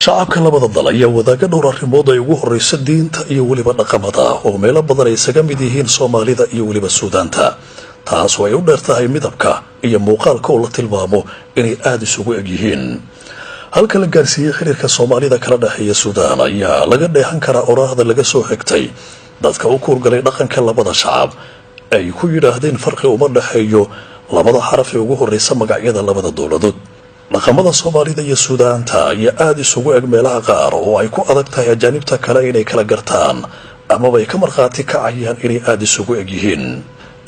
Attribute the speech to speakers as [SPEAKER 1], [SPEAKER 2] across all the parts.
[SPEAKER 1] shacabka labada dal ayaa wadaaga dhowr arrimood ay ugu horeysa diinta iyo weliba dhaqamada oo meelo badan ay isaga mid yihiin Soomaalida iyo weliba Suudaanta taas oo ay u dheertahay midabka iyo muuqaalka oo la tilmaamo inay aad isugu eg yihiin halka la gaarsiiyay xiriirka Soomaalida kala dhaxeeya Suudaan ayaa laga dheehan karaa oraahda laga soo xigtay dadka u kuurgalay dhaqanka labada shacab ay ku yiraahdeen farqi uma dhaxeeyo labada xaraf ee ugu horeysa magacyada labada dawladood dhaqamada Soomaalida iyo Suudaanta ayaa aad isugu eg meelaha qaar oo ay ku adag tahay ajaanibta kale inay kala gartaan ama ay ka marqaati kacayaan inay aad isugu eg yihiin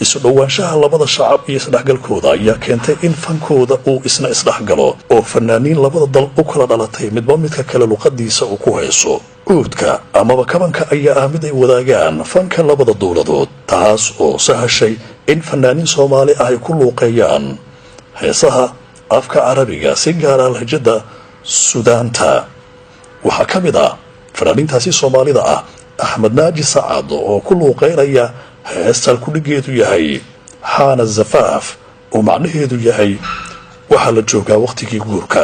[SPEAKER 1] isu dhawaanshaha labada shacab iyo isdhaxgalkooda ayaa keentay in fankooda uu isna isdhaxgalo oo fanaaniin labada dal u kala dhalatay midba midka kale luqadiisa uu ku hayso uudka amaba kabanka ayaa mid ay wadaagaan fanka labada dawladood taas oo sahashay in fanaaniin Soomaali ah ay ku luuqeeyaan heesaha afka Carabiga si gaar ah lahjada Suudaanta waxa kamid ah fanaaniintaasi Soomaalida ah Axmed Naaji Saacad oo ku luuqeynaya heestal ku dhigeedu yahay Xaana Zafaaf oo macnaheedu yahay waxa la joogaa waqtigii guurka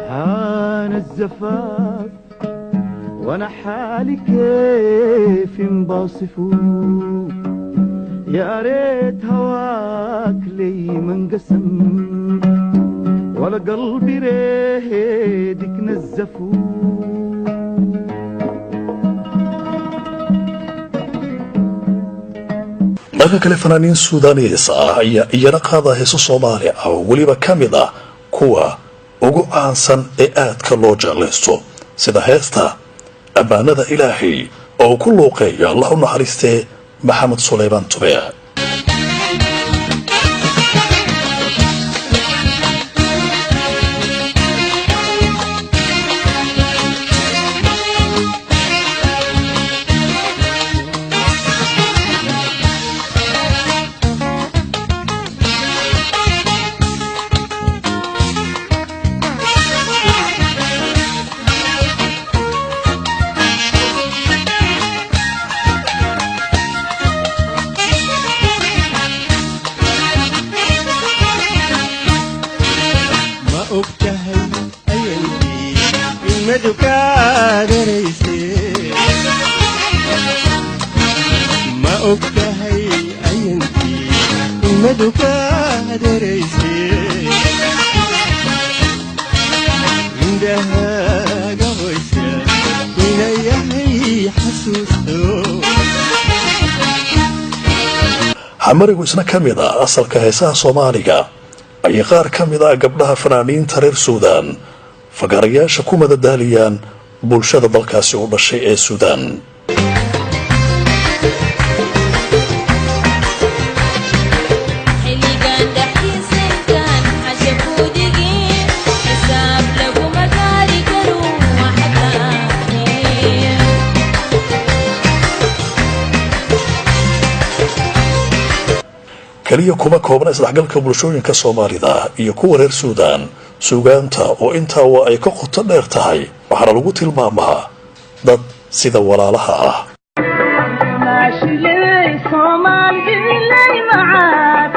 [SPEAKER 2] Xaana Zafaaf وانا حالي كيف انبصفو يا ريت هواك لي منقسم ولا قلبي ريدك نزفو
[SPEAKER 1] dhanka kale fanaaniin Suudaaniis ah ayaa iyana qaada heeso Soomaali ah oo waliba kamid ah kuwa ugu caansan ee aadka loo jeclaysto sida heesta أبانا إلهي أو كل وقي الله نحرسته محمد سليمان تبع
[SPEAKER 2] ما أكتهي أينتي المدك دريسي عندها قويسة إلي حسوسه
[SPEAKER 1] xamarigu isna kamid ah asalka heesaha Soomaaliga ay qaar kamid ah gabdhaha fanaaniinta reer Suudaan fagarayaasha ku madadaaliyaan bulshada dalkaasi u dhashay ee Suudaan kaliya kuma koobna isdhaxgalka bulshooyinka Soomaalida iyo kuwa reer Suudaan suugaanta oo intaa waa ay ka qoto dheer tahay waxaana lagu tilmaamaa dad sida walaalaha ah
[SPEAKER 3] ماشي لي صومال بالليل معاك